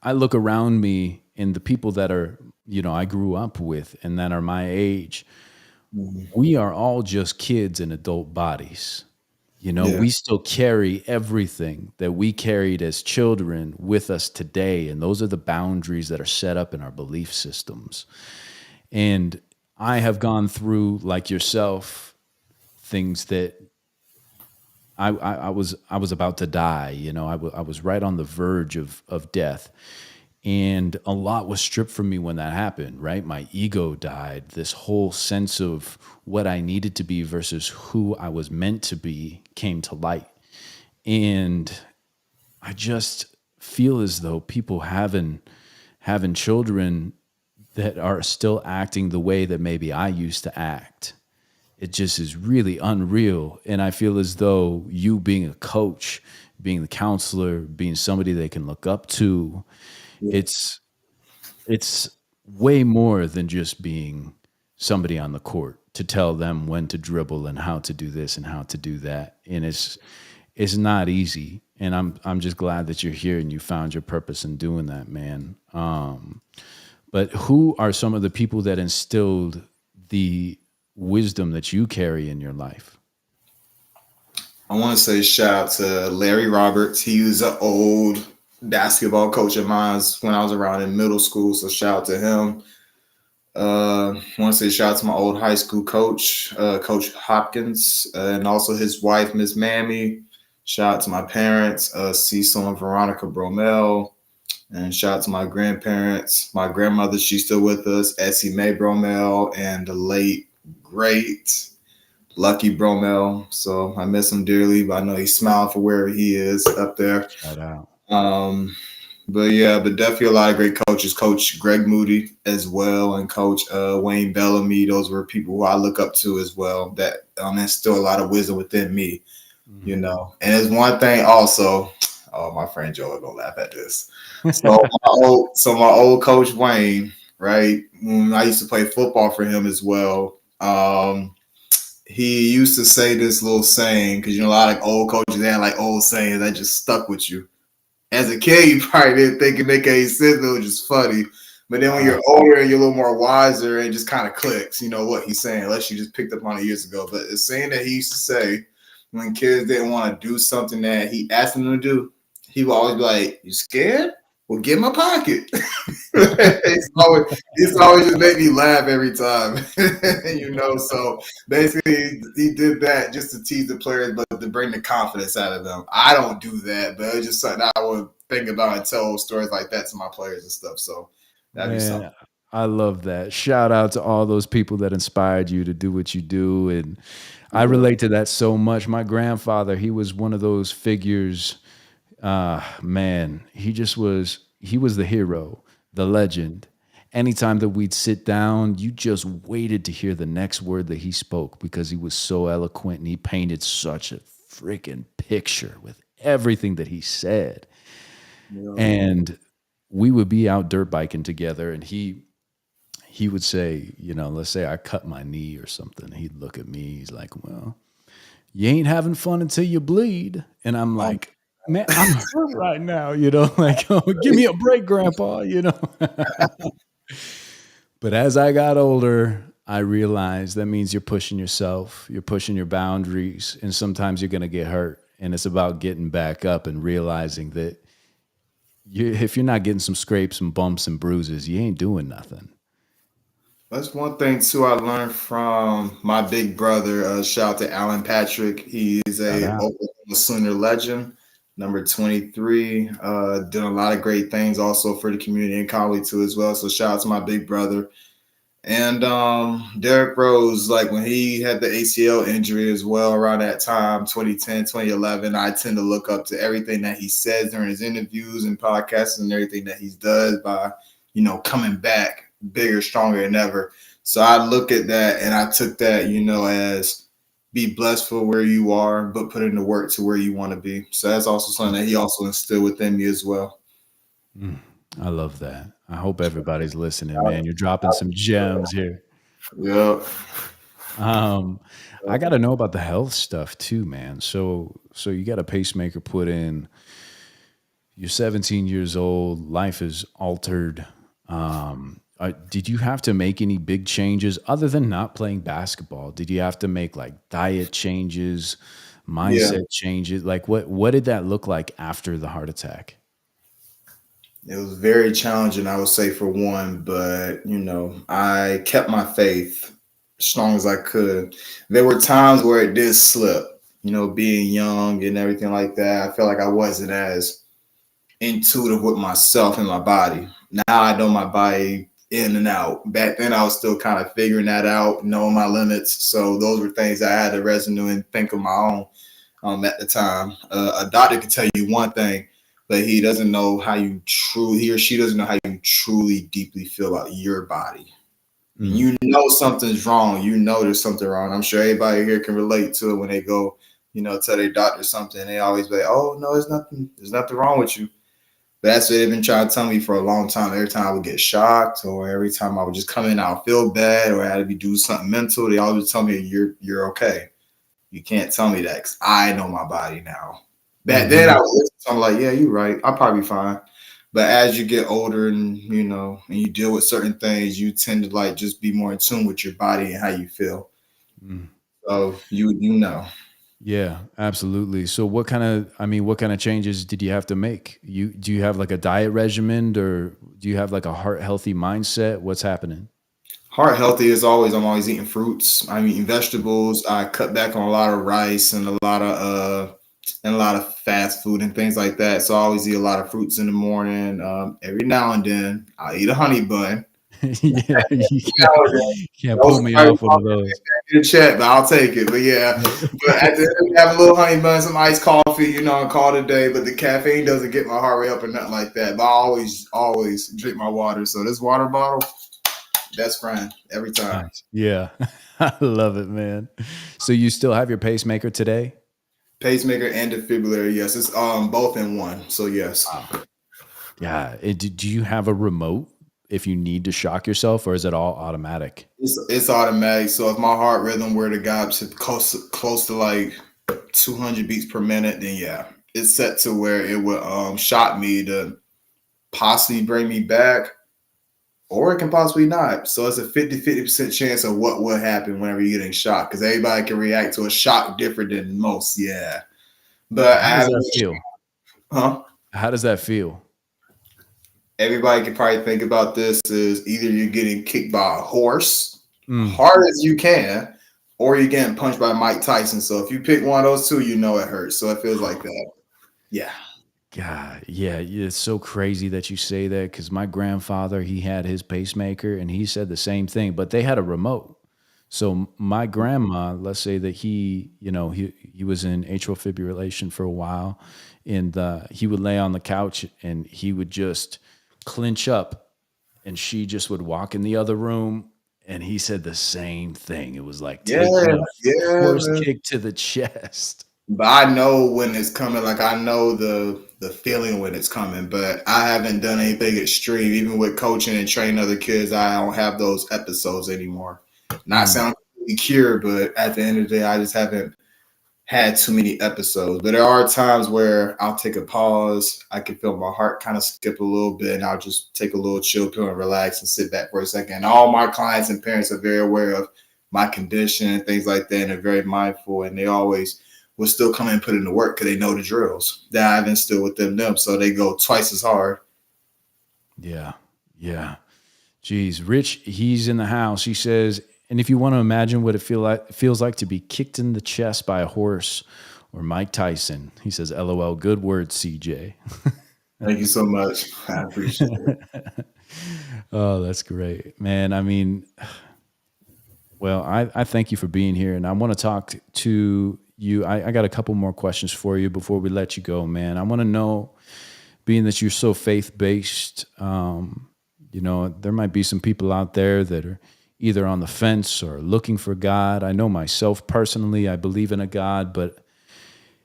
I look around me and the people that are, I grew up with and that are my age, we are all just kids in adult bodies. We still carry everything that we carried as children with us today. And those are the boundaries that are set up in our belief systems. And I have gone through, like yourself, things that I was about to die. I was right on the verge of death. And a lot was stripped from me when that happened, right? My ego died. This whole sense of what I needed to be versus who I was meant to be came to light. And I just feel as though people having children that are still acting the way that maybe I used to act, it just is really unreal. And I feel as though you being a coach, being the counselor, being somebody they can look up to, it's way more than just being somebody on the court to tell them when to dribble and how to do this and how to do that. And it's not easy. And I'm just glad that you're here and you found your purpose in doing that, man. But who are some of the people that instilled the wisdom that you carry in your life? I want to say shout out to Larry Roberts. He was an old basketball coach of mine when I was around in middle school. So shout out to him. I want to say shout out to my old high school coach, Coach Hopkins, and also his wife, Miss Mammy. Shout out to my parents, Cecil and Veronica Bromell. And shout out to my grandparents. My grandmother, she's still with us, CeJay Bromell, and the late, great Lucky Bromell. So I miss him dearly, but I know he's smiling for wherever he is up there. Shout out. But definitely a lot of great coaches. Coach Greg Moody as well, and Coach Wayne Bellamy. Those were people who I look up to as well. That instill a lot of wisdom within me, And there's one thing also. Oh, my friend Joe gonna laugh at this. So my old coach Wayne, right? When I used to play football for him as well. He used to say this little saying, because a lot of old coaches they had like old sayings that just stuck with you. As a kid, you probably didn't think it make any sense. It was just funny. But then when you're older and you're a little more wiser, it just kind of clicks, what he's saying, unless you just picked up on it years ago. But it's saying that he used to say when kids didn't want to do something that he asked them to do, he would always be like, "You scared?" well, get in my pocket. it's always just made me laugh every time. So basically he did that just to tease the players, but to bring the confidence out of them. I don't do that, but it's just something I would think about and tell stories like that to my players and stuff. So that'd be something. I love that. Shout out to all those people that inspired you to do what you do. And I relate to that so much. My grandfather, he was one of those figures. Man, he was the hero, the legend. Anytime that we'd sit down, you just waited to hear the next word that he spoke because he was so eloquent and he painted such a freaking picture with everything that he said. Yeah. And we would be out dirt biking together and he would say, let's say I cut my knee or something. He'd look at me. He's like, well, you ain't having fun until you bleed. And I'm like, man, I'm hurt right now, like, oh, give me a break, Grandpa, But as I got older, I realized that means you're pushing yourself, you're pushing your boundaries, and sometimes you're going to get hurt. And it's about getting back up and realizing that if you're not getting some scrapes and bumps and bruises, you ain't doing nothing. That's one thing too I learned from my big brother. Shout out to Alan Patrick. He is a Oklahoma Sooner legend, number 23. Done a lot of great things also for the community in Conway too as well. So shout out to my big brother. And Derrick Rose, like when he had the ACL injury as well around that time, 2010, 2011, I tend to look up to everything that he says during his interviews and podcasts and everything that he does by, coming back bigger, stronger than ever. So I look at that and I took that, as be blessed for where you are, but put in the work to where you want to be. So that's also something that he also instilled within me as well. I love that. I hope everybody's listening, man. You're dropping some gems here. Yeah. I got to know about the health stuff too, man. So you got a pacemaker put in. You're 17 years old. Life is altered. Did you have to make any big changes other than not playing basketball? Did you have to make like diet changes, mindset changes? Like what did that look like after the heart attack? It was very challenging, I would say, for one, but I kept my faith as strong as I could. There were times where it did slip, being young and everything like that. I felt like I wasn't as intuitive with myself and my body. Now I know my body in and out. Back then I was still kind of figuring that out, knowing my limits. So those were things I had to resonate and think of my own at the time. A doctor could tell you one thing, but he doesn't know how he or she doesn't know how you truly deeply feel about your body. Mm-hmm. Something's wrong. There's something wrong. I'm sure everybody here can relate to it when they go, tell their doctor something. They always be like, oh, no, there's nothing wrong with you. But that's what they've been trying to tell me for a long time. Every time I would get shocked or every time I would just come in, I would feel bad or I had to do something mental. They always tell me, you're okay. You can't tell me that because I know my body now. Back then I would listen to them like, yeah, you're right. I'll probably be fine. But as you get older and, and you deal with certain things, you tend to like just be more in tune with your body and how you feel. So you know. Yeah, absolutely. So what kind of changes did you have to make? Do you have like a diet regimen or do you have like a heart healthy mindset? What's happening? Heart healthy is I'm always eating fruits. I'm eating vegetables. I cut back on a lot of rice and a lot of fast food and things like that. So I always eat a lot of fruits in the morning. Every now and then I'll eat a honey bun. Yeah, you can't pull me off one of those. In chat, but I'll take it. But yeah, but at the end, we have a little honey bun, some iced coffee, and call it a day. But the caffeine doesn't get my heart rate up or nothing like that. But I always drink my water. So this water bottle, best friend every time. Yeah, I love it, man. So you still have your pacemaker today? Pacemaker and defibrillator, yes. It's both in one. So yes. Yeah. Do you have a remote if you need to shock yourself, or is it all automatic? It's automatic. So if my heart rhythm were to go up to close to like 200 beats per minute, then yeah, it's set to where it would shock me to possibly bring me back, or it can possibly not. So it's a 50% chance of what will happen whenever you're getting shocked, because everybody can react to a shock different than most. Yeah. But how does that feel? Huh? How does that feel? everybody can probably think about this is either you're getting kicked by a horse Mm. hard as you can, or you're getting punched by Mike Tyson. So if you pick one of those two, you know it hurts. So it feels like that. Yeah. God, yeah, it's so crazy that you say that because my grandfather, he had his pacemaker and he said the same thing, but they had a remote. So my grandma, let's say that he was in atrial fibrillation for a while, and he would lay on the couch and he would just clinch up, and she just would walk in the other room, and he said the same thing. It was like Yeah. taking a Yeah. horse kick to the chest. But I know when it's coming. Like I know the feeling when it's coming. But I haven't done anything extreme. Even with coaching and training other kids, I don't have those episodes anymore. Not sounding completely cured, but at the end of the day, I just haven't had too many episodes. But there are times where I'll take a pause. I can feel my heart kind of skip a little bit, and I'll just take a little chill pill and relax and sit back for a second. All my clients and parents are very aware of my condition and things like that, and they're very mindful, and they always will still come and put in the work because they know the drills that I've instilled within them. So they go twice as hard. Yeah. Yeah. Geez, Rich, he's in the house. He says, and if you want to imagine what it feels like to be kicked in the chest by a horse or Mike Tyson, he says, LOL, good word, CJ. Thank you so much. I appreciate it. Oh, that's great, man. I mean, well, I thank you for being here, and I want to talk to you. I got a couple more questions for you before we let you go, man. I want to know, being that you're so faith-based, there might be some people out there that are either on the fence or looking for God. I know myself personally, I believe in a God, but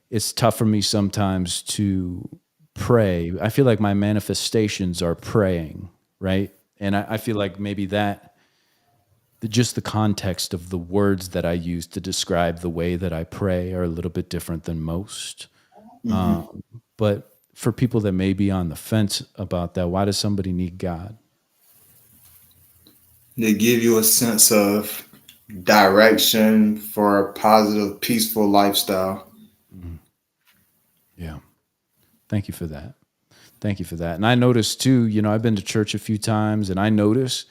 it's tough for me sometimes to pray. I feel like my manifestations are praying, right? And I feel like maybe just the context of the words that I use to describe the way that I pray are a little bit different than most. But for people that may be on the fence about that, why does somebody need God? They give you a sense of direction for a positive, peaceful lifestyle. Yeah. Thank you for that. Thank you for that. And I noticed too, I've been to church a few times, and I notice,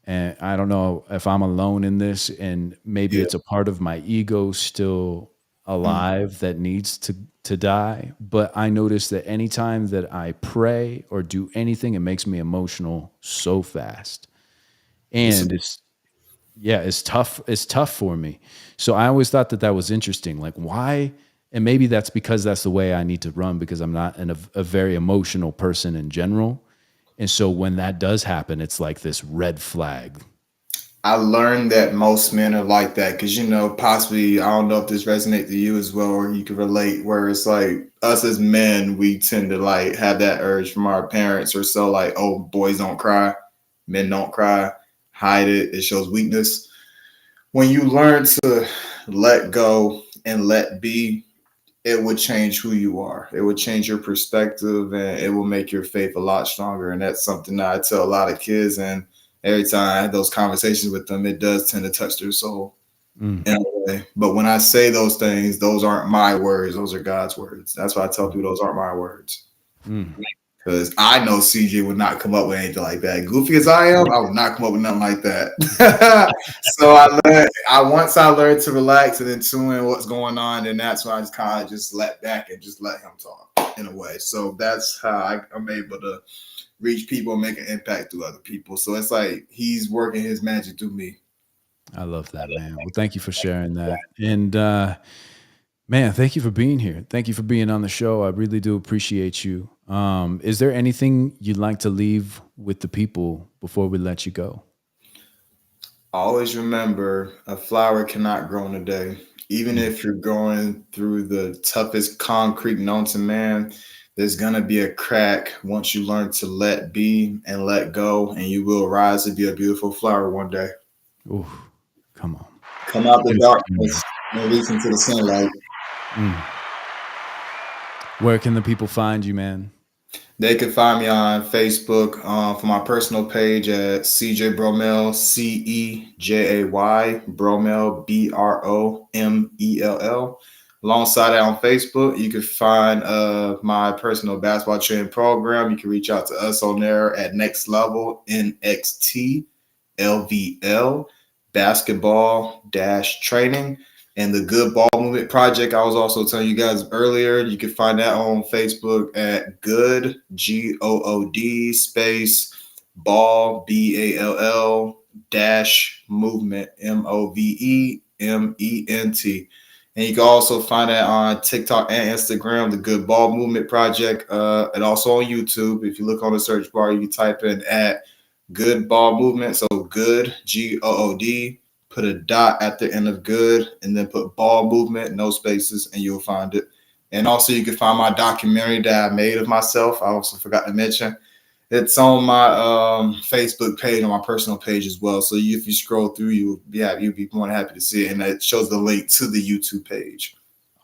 and I don't know if I'm alone in this, and maybe it's a part of my ego still alive that needs to die. But I notice that anytime that I pray or do anything, it makes me emotional so fast. And it's tough. It's tough for me. So I always thought that was interesting. Like, why? And maybe that's because that's the way I need to run, because I'm not a very emotional person in general. And so when that does happen, it's like this red flag. I learned that most men are like that because, possibly, I don't know if this resonates to you as well, or you can relate, where it's like us as men, we tend to like have that urge from our parents or so, like, oh, boys don't cry, men don't cry, hide it, it shows weakness. When you learn to let go and let be, it would change who you are. It would change your perspective, and it will make your faith a lot stronger. And that's something that I tell a lot of kids. And every time I have those conversations with them, it does tend to touch their soul in a way. But when I say those things, those aren't my words. Those are God's words. That's why I tell people those aren't my words. Because I know CJ would not come up with anything like that. Goofy as I am, I would not come up with nothing like that. So once I learned to relax and then tune in what's going on, and that's when I just kind of just let back and just let him talk in a way. So that's how I'm able to reach people and make an impact through other people. So it's like he's working his magic through me. I love that, man. Well, thank you for sharing that. And man, thank you for being here. Thank you for being on the show. I really do appreciate you. Is there anything you'd like to leave with the people before we let you go? Always remember, a flower cannot grow in a day. Even if you're going through the toughest concrete known to man, there's going to be a crack once you learn to let be and let go, and you will rise to be a beautiful flower one day. Ooh, come on. Come out the darkness and release into the sunlight. Where can the people find you, man? They can find me on Facebook for my personal page at CeJay Bromell, CeJay Bromell, BROMELL. Alongside that on Facebook, you can find my personal basketball training program. You can reach out to us on there at Next Level NXT LVL Basketball Training. And the Good Ball Movement Project, I was also telling you guys earlier, you can find that on Facebook at Good, GOOD space ball, BALL dash movement, MOVEMENT. And you can also find that on TikTok and Instagram, the Good Ball Movement Project, and also on YouTube. If you look on the search bar, you can type in at Good Ball Movement. So Good, GOOD. Put a dot at the end of good, and then put ball movement, no spaces, and you'll find it. And also you can find my documentary that I made of myself. I also forgot to mention. It's on my Facebook page, on my personal page as well. So if you scroll through, you'll be more than happy to see it. And it shows the link to the YouTube page.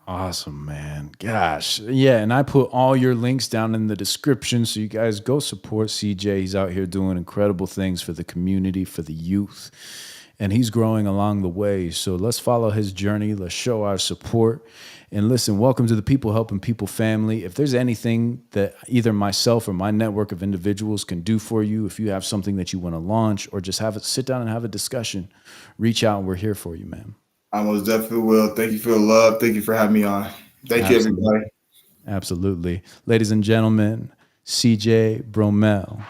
Awesome, man. Gosh. Yeah, and I put all your links down in the description, so you guys go support CeJay. He's out here doing incredible things for the community, for the youth. And he's growing along the way. So let's follow his journey. Let's show our support. And listen, welcome to the People Helping People family. If there's anything that either myself or my network of individuals can do for you, if you have something that you want to launch or just sit down and have a discussion, reach out. We're here for you, man. I most definitely will. Thank you for the love. Thank you for having me on. Thank you, everybody. Absolutely. Ladies and gentlemen, CeJay Bromell.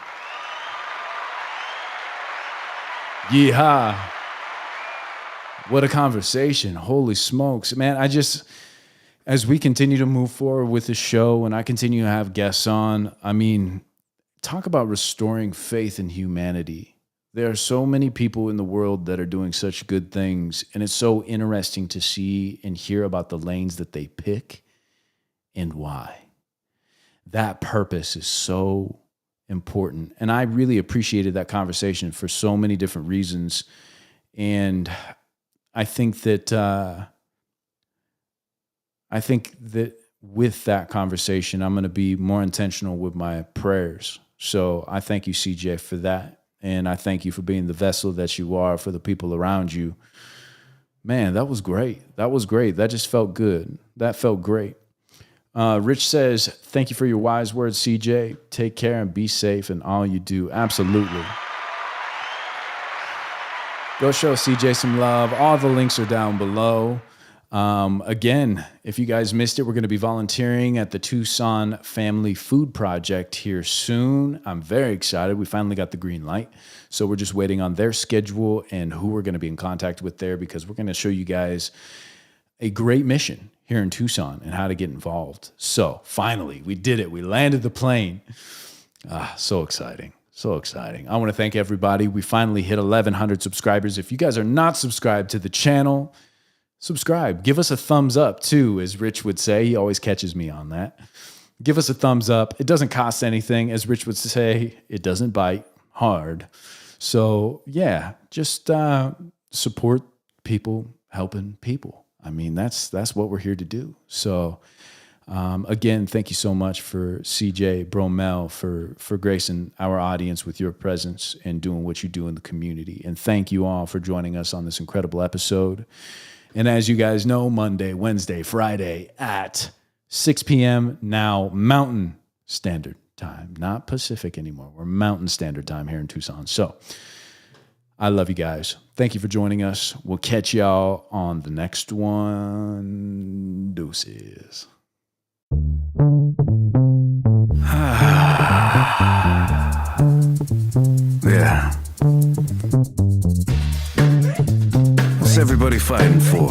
Yeehaw. What a conversation. Holy smokes. Man, as we continue to move forward with the show and I continue to have guests on, I mean, talk about restoring faith in humanity. There are so many people in the world that are doing such good things, and it's so interesting to see and hear about the lanes that they pick and why. That purpose is so important. And I really appreciated that conversation for so many different reasons. And I think that with that conversation, I'm going to be more intentional with my prayers. So I thank you, CeJay, for that. And I thank you for being the vessel that you are for the people around you. Man, that was great. That was great. That just felt good. That felt great. Rich says, thank you for your wise words, CeJay. Take care and be safe in all you do. Absolutely. Go show CeJay some love. All the links are down below. Again, if you guys missed it, we're going to be volunteering at the Tucson Family Food Project here soon. I'm very excited. We finally got the green light. So we're just waiting on their schedule and who we're going to be in contact with there, because we're going to show you guys a great mission here in Tucson and how to get involved. So finally, we did it. We landed the plane. So exciting. So exciting. I want to thank everybody. We finally hit 1,100 subscribers. If you guys are not subscribed to the channel, subscribe. Give us a thumbs up too, as Rich would say. He always catches me on that. Give us a thumbs up. It doesn't cost anything. As Rich would say, it doesn't bite hard. So yeah, just support people helping people. I mean, that's what we're here to do. So again, thank you so much for CeJay Bromell for gracing our audience with your presence and doing what you do in the community. And thank you all for joining us on this incredible episode. And as you guys know, Monday, Wednesday, Friday at 6 p.m. now Mountain Standard Time, not Pacific anymore. We're Mountain Standard Time here in Tucson. So I love you guys. Thank you for joining us. We'll catch y'all on the next one. Deuces. Yeah. What's everybody fighting for?